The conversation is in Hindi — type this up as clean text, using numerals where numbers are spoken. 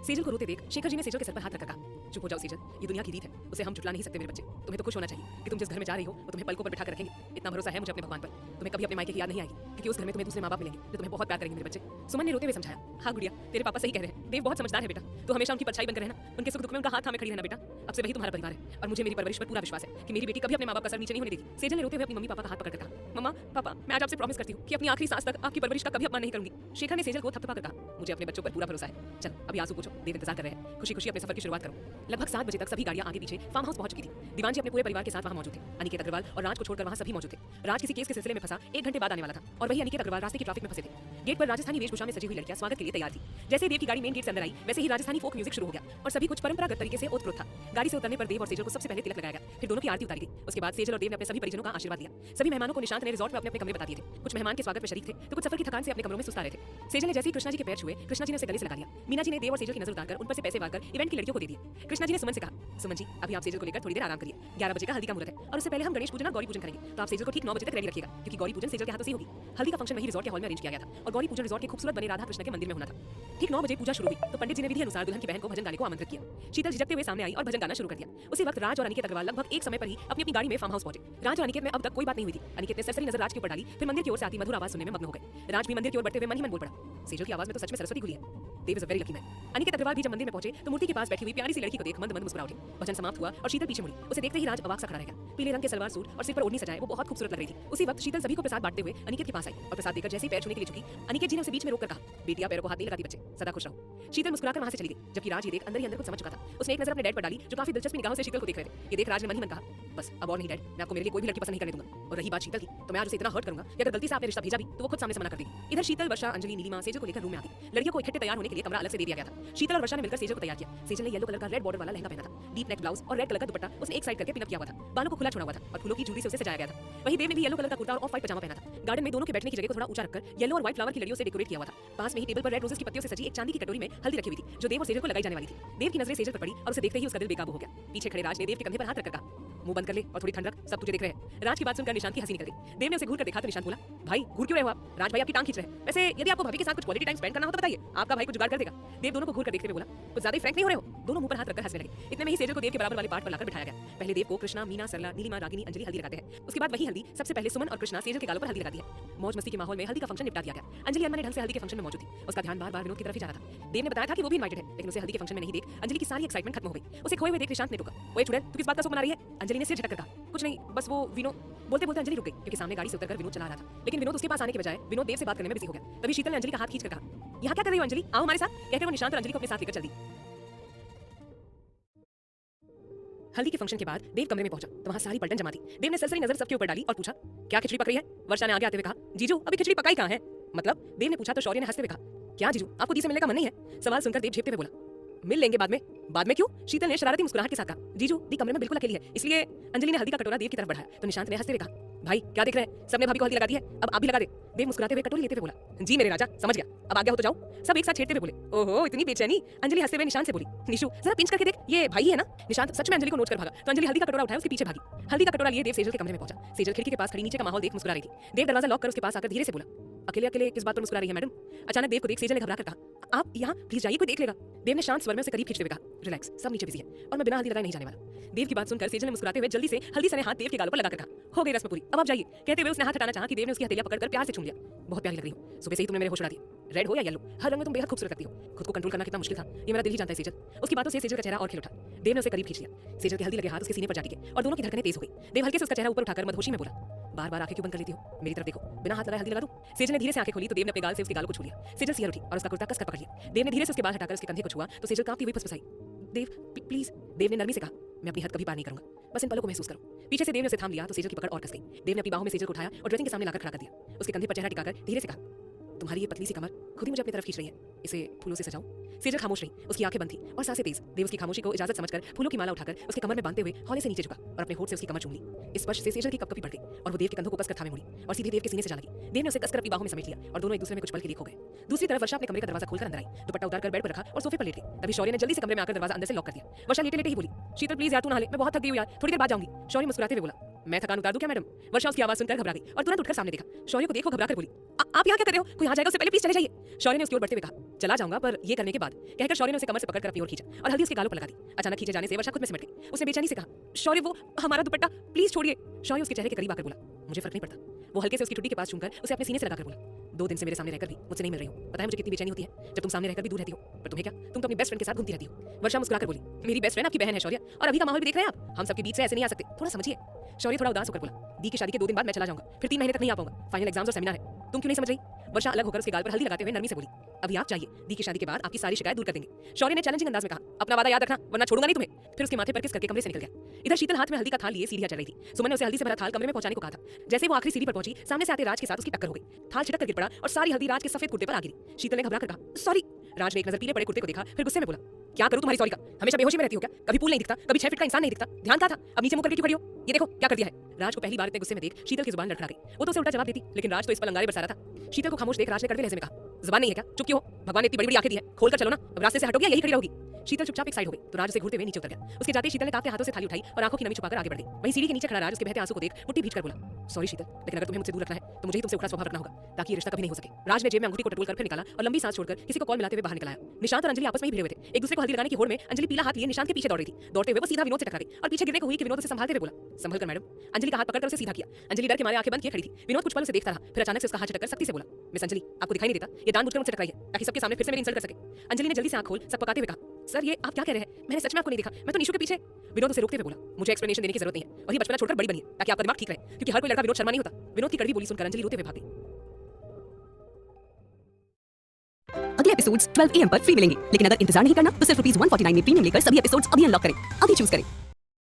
सेजल को रोते देख शेखर जी ने सेजल के सर पर हाथ रखकर कहा, चुप हो जाओ सेजल, ये दुनिया की रीत है, उसे हम झुठला नहीं सकते मेरे बच्चे। तुम्हें तो खुश होना चाहिए कि तुम जिस घर में जा रही हो वो तुम्हें पलकों पर बिठा कर रखेंगे। इतना भरोसा है मुझे अपने भगवान पर, तुम्हें कभी अपने मायके की याद नहीं आएगी, क्योंकि उस घर में तुम्हें दूसरे माँ बाप मिलेंगे जो तुम्हें बहुत प्यार करेंगे मेरे बच्चे। सुमन ने रोते हुए समझाया, हाँ गुड़िया, तेरे पापा सही कह रहे हैं, देव बहुत समझदार है बेटा, तो हमेशा उनकी परछाई बनकर रहना, उनके सुख दुख में उनका हाथ थामे खड़ी रहना बेटा। अब से वही तुम्हारा परिवार है और मुझे मेरी परवरिश पर पूरा विश्वास है कि मेरी बेटी कभी अपने माँ बाप का सर नीचे नहीं होने देगी। सेजल ने रोते हुए अपनी मम्मी पापा का हाथ पकड़कर कहा, मम्मा पापा, मैं आज आपसे प्रॉमिस करती हूँ कि अपनी आखिरी सांस तक आपकी परवरिश का कभी अपमान नहीं करूंगी। शेखर ने सेजल को थपथपाकर कहा, मुझे अपने बच्चों पर पूरा भरोसा है। चल अभी आंसू पोंछो, देव इंतजार कर रहे हैं, खुशी खुशी अपने सफर की शुरुआत करो। लगभग 7 बजे तक सभी गाड़ियां आगे पीछे फार्म हाउस पहुंच चुकी थी। दीवान जी अपने पूरे परिवार के साथ वहां मौजूद थे। अनिकेत अग्रवाल और राज को छोड़कर वहां सभी मौजूद थे। राज किसी केस के सिलसिले में फंसा 1 घंटे बाद आने वाला था और वही अनिकेत अग्रवाल रास्ते की ट्रैफिक में फंसे थे। गेट पर राजस्थानी वेशभूषा में सजी हुई लड़कियां स्वागत के लिए तैयार थी। जैसे देव की गाड़ी मेन गेट से अंदर आई वैसे ही राजस्थानी फोक म्यूजिक शुरू हो गया और सभी कुछ परंपरागत तरीके से ओतप्रोत था। गाड़ी से उतरने पर देव और सेजल को सबसे पहले तिलक लगाया गया, फिर दोनों की आरती उतारी गई। उसके बाद सेजल और देव ने अपने सभी परिजनों का आशीर्वाद लिया। सभी मेहमानों को निशांत ने रिजॉर्ट में अपने अपने कमरे बता दिए थे। कुछ मेहमान के स्वागत में शरीक थे तो कुछ सफर की थकान से अपने कमरों में सुस्ता रहे थे। सेजल ने जैसे ही कृष्णा जी के पैर छुए, कृष्णा जी ने उसे गले से लगा लिया। मीना जी ने देव और सेजल की नजर उतारकर उन पर से पैसे वारकर इवेंट की लड़कियों को दे दिए। कृष्णा जी ने सुमन से कहा, सुमन जी अभी आप सेजल को लेकर थोड़ी देर आराम करिए, 11 बजे का हल्दी का मुहूर्त है और उससे पहले हम गणेश पूजन और गौरी पूजन करेंगे, तो आप सेजल को ठीक 9 बजे तक रेडी रखिएगा, क्योंकि गौरी पूजन सेजल के हाथों से होगी। हल्दी का फंक्शन वही रिजॉर्ट के हॉल में अरेंज किया गया था और गौरी पूजन रिजॉर्ट के खूबसूरत बने राधा कृष्ण के मंदिर में होना था। ठीक 9 बजे पूजा शुरू हुई तो पंडित जी ने विधि अनुसार दुल्हन की बहन को भजन गाने को आमंत्रित किया। शीतल झिझकते हुए सामने आई और भजन गाना शुरू कर दिया। उसी वक्त राज और अनिकेत अग्रवाल लगभग एक समय पर ही अपनी अपनी गाड़ी में फार्म हाउस पहुंचे। राज और अनिकेत में अब तक कोई बात नहीं हुई थी। अनिकेत ने सरसरी नजर राज के ऊपर डाली, फिर मंदिर की ओर से आती मधुर आवाज सुनने में मग्न हो गए। राज भी मंदिर की ओर बढ़ते हुए मन ही मन बोल पड़ा, सेजल की आवाज में तो सच में सरस्वती घुली है। Dev is a very lucky man. Aniket Agarwal भी जब मंदिर में पहुंचे तो मूर्ति के पास बैठी हुई प्यारी सी लड़की को देख मंद मंद मुस्कुरा उठे। भजन समाप्त हुआ और शीतल पीछे मुड़ी। उसे देखते ही राज अवाक सा खड़ा रह गया। पीले रंग के सलवार सूट और सिर पर ओढ़नी सजाए वो बहुत खूबसूरत लग रही थी। उसी वक्त शीतल सभी को प्रसाद बांटते हुए अनिकेत के पास आई और प्रसाद देकर जैसे ही पैर छूने के लिए झुकी, अनिकेत जी ने उसे बीच में रोककर कहा, बेटिया पैरों को हाथ नहीं लगाती बच्चे, सदा खुश रहो। शीतल मुस्कुराकर वहां से चली गई, जबकि राज ये देख अंदर ही अंदर कुछ समझ चुका था। उसने एक नजर अपने डैड पर डाली जो काफी दिलचस्पी निगाहों से शीतल को देख रहे थे। ये देख राज ने मन ही मन कहा, बस अब और नहीं डैड, मैं आपको मेरे लिए कोई भी लड़की पसंद नहीं करने दूंगा। और रही बात शीतल की, तो मैं आज उसे इतना हर्ट करूंगा कि अगर गलती से आपने रिश्ता भेजा भी तो वो खुद सामने से मना कर देगी। इधर शीतल, वर्षा, अंजलि, नीलिमा सेजल को लेकर रूम में आ गई। लड़कियों को इकट्ठे तैयार होने के लिए कमरा अलग से दे दिया गया था। शीतल और वर्षा ने मिलकर सेजल को तैयार किया। सेजल ने येलो कलर का रेड बॉर्डर वाला लहंगा पहना था, डीप नेक ब्लाउज और रेड कलर का दुपट्टा उसने एक साइड करके पिन अप किया हुआ था। बालों को खुला छोड़ा हुआ था और फूलों की झुर्री से उसे सजाया गया था। वही देव ने भी येलो कलर का कुर्ता और ऑफ व्हाइट पजामा पहना था। गार्डन में दोनों के बैठने की जगह को थोड़ा ऊंचा रखकर येलो और व्हाइट फ्लावर की लड़ियों से डेकोरेट किया हुआ था। पास में ही टेबल पर रेड रोजेस की पत्तियों से सजी एक चांदी की कटोरी में हल्दी रखी हुई थी जो देव और सेजल को लगाई जाने वाली थी। देव की नजरें सेजल पर पड़ी और उसे देखते ही उसका दिल बेकाबू हो गया। पीछे खड़े राज ने देव के कंधे पर हाथ रखकर कहा, मुंह बंद कर ले और थोड़ी ठंड रख, सब तुझे देख रहे हैं। राज की बात सुनकर निशांत की हंसी निकल गई। देव ने उसे घूर कर देखा तो निशांत बोला, भाई घूर क्यों रहे हो आप? राज भाई आपकी टांग खींच रहे हैं। वैसे यदि आपको भाभी के साथ कुछ क्वालिटी टाइम स्पेंड करना हो तो बताइए, आपका भाई कुछ जुगाड़ कर देगा। देव दोनों को घूर कर देखते हुए बोला, कुछ ज्यादा फ्रैंक नहीं हो रहे हो? दोनों मुंह पर हाथ रखकर हंसने लगे। इतने में ही सेजल को देव के बराबर वाले पार्ट पर लाकर बिठाया गया। पहले देव को कृष्णा, मीना, सरला, नीलिमा, रागिनी, अंजलि हल्दी लगाते हैं। उसके बाद वही हल्दी सबसे पहले सुमन और कृष्णा सेजल के गालों पर हल्दी लगाती है। मौज मस्ती के माहौल में हल्दी का फंक्शन निपटा दिया गया। अंजलि अनमने ढंग से हल्दी के फंक्शन में मौजूद थी। उसका ध्यान बार-बार विनोद की तरफ ही जा रहा था। देव ने बताया था कि वो भी इनवाइटेड है, लेकिन उसे हल्दी के फंक्शन में नहीं देख अंजलि की सारी एक्साइटमेंट खत्म हो गई। उसे खोए हुए देख निशांत ने टोका, ओए चुड़ैल, तू किस बात का शोक मना रही है? अंजलि ने सिर झटक कर कहा, कुछ नहीं, बस वो विनोद। बोलते बोलते अंजलि रुक गई क्योंकि सामने गाड़ी से उतरकर विनोद चला रहा था। लेकिन विनोद उसके पास आने के बजाय विनोद देव से बात करने में बिजी हो गया। तभी शीतल ने अंजलि का हाथ खींचकर कहा, यहाँ क्या कर रही हो अंजलि, आओ हमारे साथ। कहकर वो निशांत और अंजलि को अपने साथ लेकर चल दी। हल्दी के फंक्शन के बाद देव कमरे में पहुंचा तो वहां सारी पलटन जमा थी। देव ने सरसरी नजर सबके ऊपर डाली और पूछा, क्या खिचड़ी पक रही है? वर्षा ने आगे आते हुए कहा, जीजू अभी खिचड़ी पकाई कहां है? मतलब? देव ने पूछा तो शौर्य ने हंसते हुए कहा, क्या जीजू आपको दी से मिलने का मन नहीं है? सवाल सुनकर देव झेपते हुए बोला, मिल लेंगे बाद में। बाद में क्यों? शीतल ने शरारती मुस्कुराहट के साथ कहा, जीजू दी कमरे में बिल्कुल अकेली है, इसलिए। अंजलि ने हल्दी का कटोरा देव की तरफ बढ़ाया तो निशांत ने हंसते हुए कहा, भाई क्या देख रहे हैं, सबने भाभी को हल्दी लगा दी है, अब आप भी लगा दे। देव मुस्कुराते हुए कटोरी लेते हुए बोला, जी मेरे राजा, समझ गया, अब आ गया हो तो जाओ। सब एक साथ छेड़ते हुए बोले, ओहो इतनी बेचैनी। अंजलि हंसते हुए निशांत से बोली, निशु जरा पिंच करके देख, ये भाई है ना? निशांत सच में अंजलि को नोच कर भागा तो अंजलि हल्दी का कटोरा उठाया उसके पीछे भागी। हल्दी का कटोरा लिए देव सेजल के कमरे में पहुंचा। सेजल खिड़की के पास खड़ी नीचे का माहौल देख मुस्कुरा रही थी। देव दरवाजा लॉक कर उसके पास आकर धीरे से बोला, अकेले अकेले किस बात पर मुस्कुरा रही है मैडम? अचानक देव को देख सेजल ने घबरा कर कहा, आप यहाँ प्लीज जाइए, कोई देख लेगा। देव ने शांत स्वर में उसे करीब खींचते हुए कहा, रिलैक्स, सब नीचे बिजी है और मैं बिना हल्दी लगाए नहीं जाने वाला। देव की बात सुनकर सेजल ने मुस्कुराते हुए जल्दी से हल्दी सने हाथ देव के गालों पर लगाकर कहा, हो गई रस्म पूरी, अब आप जाइए। कहते हुए उसने हाथ हटाना चाहा कि देव ने उसकी हथेलियां पकड़कर प्यार से चूम लिया। बहुत प्यारी लग रही हो, सुबह से ही तुमने मेरे होश उड़ा दिए। रेड हो या येलो, हर रंग में तुम बेहद खूबसूरत लगती हो। खुद को कंट्रोल करना कितना मुश्किल था ये मेरा दिल ही जानता है सेजल। उसकी बातों से सेजल का चेहरा और खिल उठा। देव ने उसे करीब खींच लिया। सेजल के हल्दी लगे हाथ उसके सीने पर जा टिके और दोनों की धड़कनें तेज हो गई। देव हल्के से उसका चेहरा ऊपर उठाकर मदहोशी में बोला, बार बार आंखें क्यों बंद कर लेती हो? मेरी तरफ देखो, बिना हाथ लगाए हल्दी लगा दूं? सेजल ने धीरे से आंखें खोली तो देव ने अपने गाल से उसके गालों को छू लिया। सेजल सियर उठी और उसका कुर्ता कसकर पकड़ लिया। देव ने धीरे से उसके बाल हटाकर उसके कंधे को छुआ तो सेजल कांपती हुई फुसफुसाई, देव प्लीज। देव ने नरमी से कहा, मैं अपनी हद कभी पार नहीं करूंगा, बस इन पलों को महसूस करो। पीछे से देव ने उसे थाम लिया तो सेजल की पकड़ और कस गई। देव ने अपनी बाहों में सेजल को उठाया और ड्रेसिंग के सामने लाकर खड़ा कर दिया। उसके कंधे पर चेहरा टिकाकर धीरे से कहा, तुम्हारी ये पतली सी कमर खुद ही मुझे अपनी तरफ खींच रही है, इसे फूलों से सजाऊं? सेजल खामोश रही, उसकी आंखें बंद थी और सांसें तेज। देव उसकी खामोशी को इजाजत समझकर फूलों की माला उठाकर उसके कमर में बांधते हुए हौले से नीचे झुका और अपने होठ से उसकी कमर चूम ली। इस स्पर्श से सेजल की कपकपी बढ़ गई और वो देव के कंधों को कसकर थामे मुड़ी और सीधे देव के सीने से जा लगी। देव ने उसे कसकर अपनी बाहों में समेट लिया और दोनों एक दूसरे में कुछ पल के लिए खो गए। दूसरी तरफ वर्षा अपने कमरे का दरवाजा खोलकर अंदर आई, दुपट्टा उतारकर बेड पर रखा और सोफे पर लेट गई। तभी शौर्य ने जल्दी से कमरे में आकर दरवाजा अंदर से लॉक कर दिया। वर्षा लेटे लेटे ही बोली, शीतल प्लीज यार तू नहा ले, मैं बहुत थक गई हूं यार, थोड़ी देर बाद जाऊंगी। शौर्य मुस्कुराते हुए बोला, मैं थकान उतार दूं क्या मैडम? वर्षा उसकी आवाज सुनकर घबरा गई और तुरंत उठकर सामने देखा। शौर्य को देखो घबरा कर बोली, आप यहाँ क्या कर रहे हो? कोई आ जाएगा उससे पहले प्लीज चले जाइए। शौर्य ने उसकी ओर बढ़ते हुए कहा, चला जाऊंगा, पर ये करने के बाद कहकर शौर्य ने उसे कमर से पकड़कर अपनी ओर खींचा और हल्दी उसके गालों पर लगा दी। अचानक खींचे जाने से वर्षा खुद में सिमट गई। उसने बेचैनी से कहा, शौर्य वो हमारा दुपट्टा प्लीज छोड़िए। शौर्य उसके चेहरे के करीब आकर बोला, मुझे फर्क नहीं पड़ता। वो हल्के से उसकी टुटी के पास छूकर उसे अपने सीने से लगाकर बोला, 2 दिन से मेरे सामने रहकर भी मुझसे नहीं मिल रही हो। पता है मुझे कितनी बेचैनी होती है जब तुम सामने रहकर भी दूर रहती हो। पर तुम्हें क्या, तुम तो अपनी बेस्ट फ्रेंड के साथ घूमती रहती हो। वर्षा मुस्कुराकर बोली, मेरी बेस्ट फ्रेंड आपकी बहन है शौर्य, और अभी का माहौल भी देख रहे हैं आप। हम सबके बीच से ऐसे नहीं आ सकते, थोड़ा समझिए। शौर्य थोड़ा उदास होकर बोला, दी की शादी के 2 दिन बाद मैं चला जाऊंगा, फिर 3 महीने तक नहीं आ पाऊंगा। फाइनल एग्जाम्स और सेमिनार है, तुम क्यों नहीं समझ रही? वर्षा अलग होकर उसके गाल पर हल्दी लगाते हुए नरमी से बोली, अभी आप चाहिए, दी की शादी के बाद आपकी सारी शिकायत दूर कर देंगे। शौर्य ने चैलेंजिंग अंदाज में कहा, अपना वादा याद रखना वरना छोड़ूंगा नहीं तुम्हें। फिर उसके माथे पर किस करके कमरे से निकल गया। इधर शीतल हाथ में हल्दी का थाल लिए सीढ़ियां चढ़ रही थी। सुमन ने उसे हल्दी से भरा थाल कमरे में पहुंचाने को कहा था। जैसे वो आखिरी सीढ़ी पर पहुंची, सामने से आते राज के साथ उसकी टक्कर हो गई। थाल छिटक कर गिर पड़ा और सारी हल्दी राज के सफेद कुर्ते पर आ गिरी। शीतल ने घबरा कर कहा, सॉरी। राज ने एक नजर पीले पड़े कुर्ते को देखा, फिर गुस्से में बोला, क्या करूं तुम्हारी सॉरी का? हमेशा बेहोशी में रहती हो क्या? कभी पुल नहीं दिखता, कभी 6 फीट का इंसान नहीं दिखता। ध्यान था अब नीचे मुंह करके क्यों खड़ी हो? ये देखो क्या कर दिया है। राज को पहली बार इतने गुस्से में देख शीतल की जुबान लड़खड़ा गई। वो तो उसे उल्टा जवाब देती, लेकिन राज तो इस पर अंगारे बरसा रहा था। शीतल को खामोश देख राज ने कड़वे लहजे में कहा, जुबान नहीं है क्या? चुप क्यों हो? भगवान ने इतनी बड़ी बड़ी आंखें दी है, खोल कर चलो ना। अब रास्ते से हटोगी या यही खड़ी रहोगी? शीतल चुपचाप एक साइड हो गई तो राज उसे घूरते हुए नीचे उतर गया। उसके जाते शीतल ने कांपते हाथों से थाली उठाई और आंखों की नमी छुपाकर आगे बढ़ गई। वहीं सीढ़ी के नीचे खड़ा राज उसके बहते आंसू को देख मुट्ठी भींचकर बोला, सॉरी शीतल, लेकिन अगर तुम्हें मुझसे दूर रखना है तो मुझे ही तुमसे उखड़ा स्वभाव रखना होगा ताकि ये रिश्ता कभी नहीं हो सके। राज ने जेब में अंगूठी को टटोलकर फिर निकाला और लंबी सांस छोड़कर किसी को कॉल मिलाते हुए बाहर निकल आया। निशांत और अंजलि आपस में ही भिड़े हुए थे। एक दूसरे को हल्दी लगाने की होड़ में अंजलि पीला हाथ लिए निशांत के पीछे दौड़ रही थी। दौड़ते हुए वो सीधा विनोद से टकरा गई और पीछे गिरने को हुई कि विनोद उसे संभालते हुए बोला, संभल कर मैडम। अंजलि का हाथ पकड़कर उसे सीधा किया। अंजलि डर के मारे आंखें बंद किए खड़ी थी। विनोद कुछ पल उसे देखता रहा, फिर अचानक से उसका हाथ झटककर सख्ती से बोला, मिस अंजलि, आपको दिखाई नहीं देता? ये जानबूझकर मुझसे टकराई है ताकि सबके सामने फिर से मेरी इंसल्ट कर सके। अंजलि ने जल्दी से आंख खोल सब पकाते हुए कहा, सर ये आप क्या कह रहे हैं? मैंने सच में आपको नहीं देखा, मैं तो निशु के पीछे। विनोद उसे रोकते हुए बोला, मुझे एक्सप्लेनेशन देने की जरूरत नहीं है, वही बचपना छोड़कर बड़ी बनी है ताकि आपका दिमाग ठीक रहे, क्योंकि हर कोई लड़का विनोद शर्मा नहीं होता। विनोद की कड़वी बोली सुनकर अंजलि रोते हुए भाग गई। अगले एपिसोड्स 12 AM पर फ्री मिलेंगे, लेकिन अगर इंतजार नहीं करना तो सिर्फ ₹149 में प्रीमियम लेकर सभी एपिसोड्स अभी अनलॉक करें। अभी चूज करें।